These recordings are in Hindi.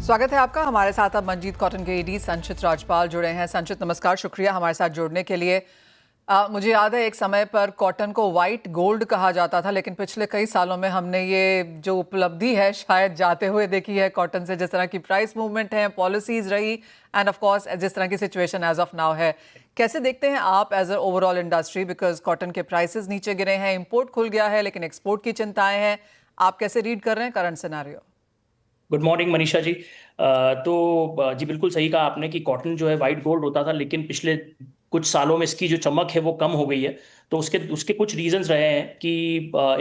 स्वागत है आपका। हमारे साथ अब मंजीत कॉटन के ईडी संचित राजपाल जुड़े हैं। संचित नमस्कार, शुक्रिया हमारे साथ जुड़ने के लिए। मुझे याद है एक समय पर कॉटन को वाइट गोल्ड कहा जाता था, लेकिन पिछले कई सालों में हमने ये जो उपलब्धि है शायद जाते हुए देखी है कॉटन से। जिस तरह की प्राइस मूवमेंट है, पॉलिसीज रही एंड ऑफ कोर्स जिस तरह की सिचुएशन एज ऑफ नाउ है, कैसे देखते हैं आप as a overall industry? Because cotton के प्राइसेस नीचे गिरे हैं, इम्पोर्ट खुल गया है, लेकिन एक्सपोर्ट की चिंताएं हैं। आप कैसे रीड कर रहे हैं current scenario? Good morning Manisha ji. जी बिल्कुल सही कहा आपने कि कॉटन जो है वाइट गोल्ड होता था, लेकिन पिछले कुछ सालों में इसकी जो चमक है वो कम हो गई है। तो उसके उसके कुछ रीजंस रहे हैं कि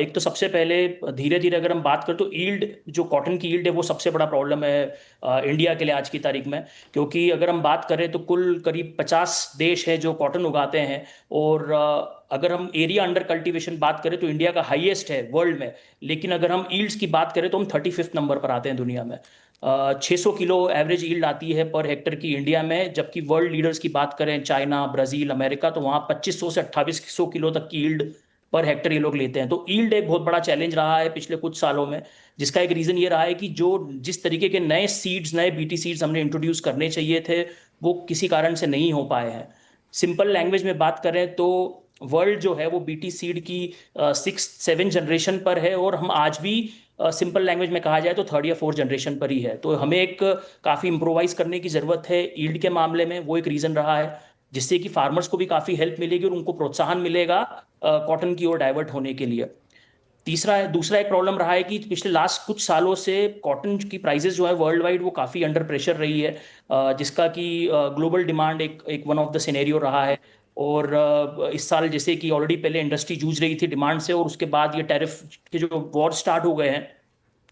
एक तो सबसे पहले धीरे धीरे अगर हम बात करें तो ईल्ड, जो कॉटन की ईल्ड है वो सबसे बड़ा प्रॉब्लम है इंडिया के लिए आज की तारीख में। क्योंकि अगर हम बात करें तो कुल करीब 50 देश है जो कॉटन उगाते हैं, और अगर हम एरिया अंडर कल्टीवेशन बात करें तो इंडिया का हाईएस्ट है वर्ल्ड में। लेकिन अगर हम ईल्ड्स की बात करें तो हम 35th नंबर पर आते हैं दुनिया में। 600 किलो एवरेज ईल्ड आती है पर हेक्टर की इंडिया में, जबकि वर्ल्ड लीडर्स की बात करें चाइना, ब्राजील, अमेरिका, तो वहाँ 2500 से 2800 किलो तक की ईल्ड पर हेक्टर ये लोग लेते हैं। तो ईल्ड एक बहुत बड़ा चैलेंज रहा है पिछले कुछ सालों में, जिसका एक रीजन ये रहा है कि जो जिस तरीके के नए सीड्स, नए बीटी सीड्स हमने इंट्रोड्यूस करने चाहिए थे वो किसी कारण से नहीं हो पाए हैं। सिंपल लैंग्वेज में बात करें तो वर्ल्ड जो है वो बीटी सीड की 6th 7th जनरेशन पर है, और हम आज भी सिंपल लैंग्वेज में कहा जाए तो 3rd या 4th जनरेशन पर ही है। तो हमें एक काफ़ी इम्प्रोवाइज करने की ज़रूरत है ईल्ड के मामले में। वो एक रीज़न रहा है जिससे कि फार्मर्स को भी काफ़ी हेल्प मिलेगी और उनको प्रोत्साहन मिलेगा कॉटन की ओर डाइवर्ट होने के लिए। दूसरा एक प्रॉब्लम रहा है कि पिछले लास्ट कुछ सालों से कॉटन की प्राइसेस जो है वर्ल्ड वाइड वो काफ़ी अंडर प्रेशर रही है, जिसका कि ग्लोबल डिमांड एक वन ऑफ द सिनेरियो रहा है। और इस साल जैसे कि ऑलरेडी पहले इंडस्ट्री जूझ रही थी डिमांड से, और उसके बाद ये टैरिफ के जो वॉर स्टार्ट हो गए हैं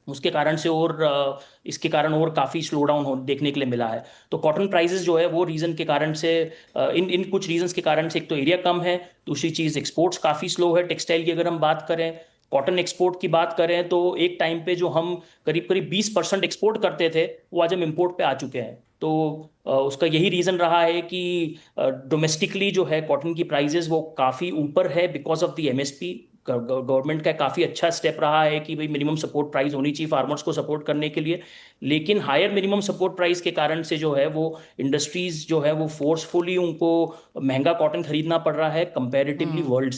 उसके कारण से, और इसके कारण और काफ़ी स्लो डाउन हो देखने के लिए मिला है। तो कॉटन प्राइसेस जो है वो रीज़न के कारण से, इन इन कुछ रीजंस के कारण से, एक तो एरिया कम है, दूसरी चीज़ एक्सपोर्ट्स काफ़ी स्लो है टेक्सटाइल की। अगर हम बात करें कॉटन एक्सपोर्ट की बात करें तो एक टाइम पे जो हम करीब करीब 20% एक्सपोर्ट करते थे वो आज हम इम्पोर्ट पे आ चुके हैं। तो उसका यही रीज़न रहा है कि डोमेस्टिकली जो है कॉटन की प्राइजेस वो काफ़ी ऊपर है because of the MSP. Government का काफ़ी अच्छा स्टेप रहा है कि भाई मिनिमम सपोर्ट प्राइस होनी चाहिए फार्मर्स को सपोर्ट करने के लिए। लेकिन हायर मिनिमम सपोर्ट प्राइस के कारण से जो है वो इंडस्ट्रीज जो है वो फोर्सफुली उनको महंगा कॉटन खरीदना पड़ रहा है कंपैरेटिवली वर्ल्ड।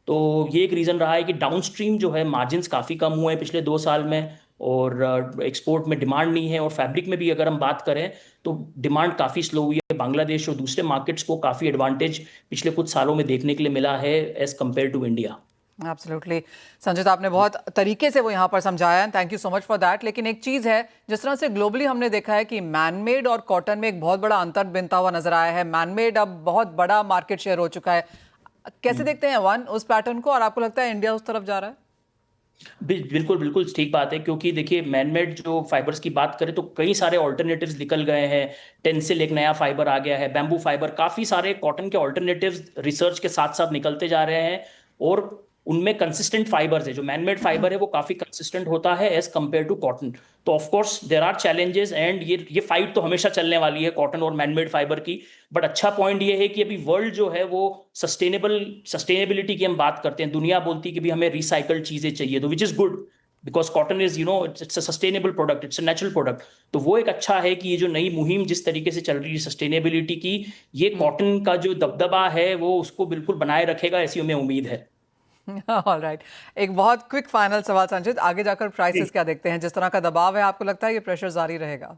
तो ये एक रीज़न रहा है कि डाउनस्ट्रीम जो है मार्जिन्स काफ़ी कम हुए हैं पिछले 2 साल में, और एक्सपोर्ट में डिमांड नहीं है। और फैब्रिक में भी अगर हम बात करें तो डिमांड काफ़ी स्लो हुई है। बांग्लादेश और दूसरे मार्केट्स को काफ़ी एडवांटेज पिछले कुछ सालों में देखने के लिए मिला है as compare to India. Absolutely Sanjit, आपने बहुत तरीके से वो यहाँ पर समझाया है, thank you so much for that. लेकिन एक चीज़ है, जिस तरह से ग्लोबली हमने देखा है कि मैनमेड और कॉटन में एक बहुत बड़ा अंतर बनता हुआ नजर आया है। मैनमेड अब बहुत बड़ा मार्केट शेयर हो चुका है। कैसे देखते हैं वन उस पैटर्न को, और आपको लगता है इंडिया उस तरफ जा रहा है? बिल्कुल बिल्कुल ठीक बात है, क्योंकि देखिए मैनमेड जो फाइबर्स की बात करें तो कई सारे ऑल्टरनेटिव्स निकल गए हैं। टेंसिल एक नया फाइबर आ गया है, बैम्बू फाइबर, काफ़ी सारे कॉटन के ऑल्टरनेटिव्स रिसर्च के साथ साथ निकलते जा रहे हैं। और उनमें कंसिस्टेंट फाइबर्स है, जो मैनमेड फाइबर है वो काफ़ी कंसिस्टेंट होता है एज कम्पेयर टू कॉटन। तो of course there are challenges, and ये फाइट तो हमेशा चलने वाली है कॉटन और मैनमेड फाइबर की। बट अच्छा पॉइंट ये है कि अभी वर्ल्ड जो है वो सस्टेनेबिलिटी की हम बात करते हैं, दुनिया बोलती है कि भी हमें रिसाइकल्ड चीजें चाहिए, तो which is good because cotton is it's a sustainable product, it's a natural product. तो वो एक अच्छा है कि ये जो नई मुहिम जिस तरीके से चल रही है सस्टेनेबिलिटी की, ये कॉटन का जो दबदबा है वो उसको बिल्कुल बनाए रखेगा, ऐसी हमें उम्मीद है। ऑल राइट, एक बहुत क्विक फाइनल सवाल संजित, आगे जाकर प्राइसेस क्या देखते हैं? जिस तरह का दबाव है, आपको लगता है ये प्रेशर जारी रहेगा?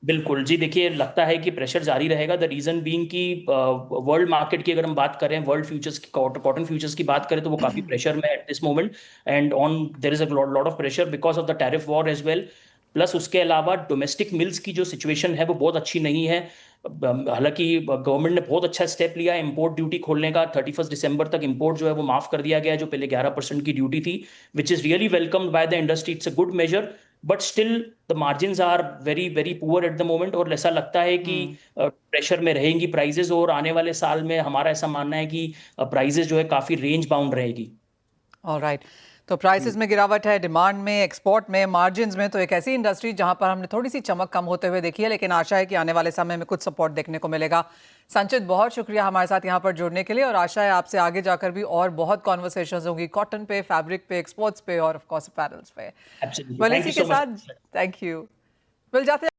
बिल्कुल जी, देखिए लगता है कि प्रेशर जारी रहेगा। द रीजन बीइंग कि वर्ल्ड मार्केट की अगर हम बात करें, वर्ल्ड फ्यूचर्स की, कॉटन फ्यूचर्स की बात करें तो वो काफी प्रेशर में at this moment, and on there is a lot of pressure because of the tariff war as well. Plus उसके अलावा डोमेस्टिक मिल्स की जो सिचुएशन है वो बहुत अच्छी नहीं है। हालांकि गवर्नमेंट ने बहुत अच्छा स्टेप लिया है इंपोर्ट ड्यूटी खोलने का, 31 दिसंबर तक इंपोर्ट जो है वो माफ कर दिया गया है, जो पहले 11% की ड्यूटी थी, which is really welcomed by the industry. It's a good measure, but still the margins are very very poor at the moment. और ऐसा लगता है कि प्रेशर में रहेंगी प्राइजेस, और आने वाले साल में हमारा ऐसा मानना है कि प्राइजेस जो है काफी रेंज बाउंड रहेगी। ऑलराइट, तो प्राइसेस में गिरावट है, डिमांड में, एक्सपोर्ट में, मार्जिन्स में। तो एक ऐसी इंडस्ट्री जहां पर हमने थोड़ी सी चमक कम होते हुए देखी है, लेकिन आशा है कि आने वाले समय में कुछ सपोर्ट देखने को मिलेगा। संचित, बहुत शुक्रिया हमारे साथ यहां पर जुड़ने के लिए, और आशा है आपसे आगे जाकर भी और बहुत कॉन्वर्सेशंस होंगी कॉटन पे, फैब्रिक पे, एक्सपोर्ट्स पे और ऑफ कोर्स अपैरल्स पे। एब्सोल्युटली, वेल, थैंक इसी यू के सो साथ मच। Thank you. मिल जाते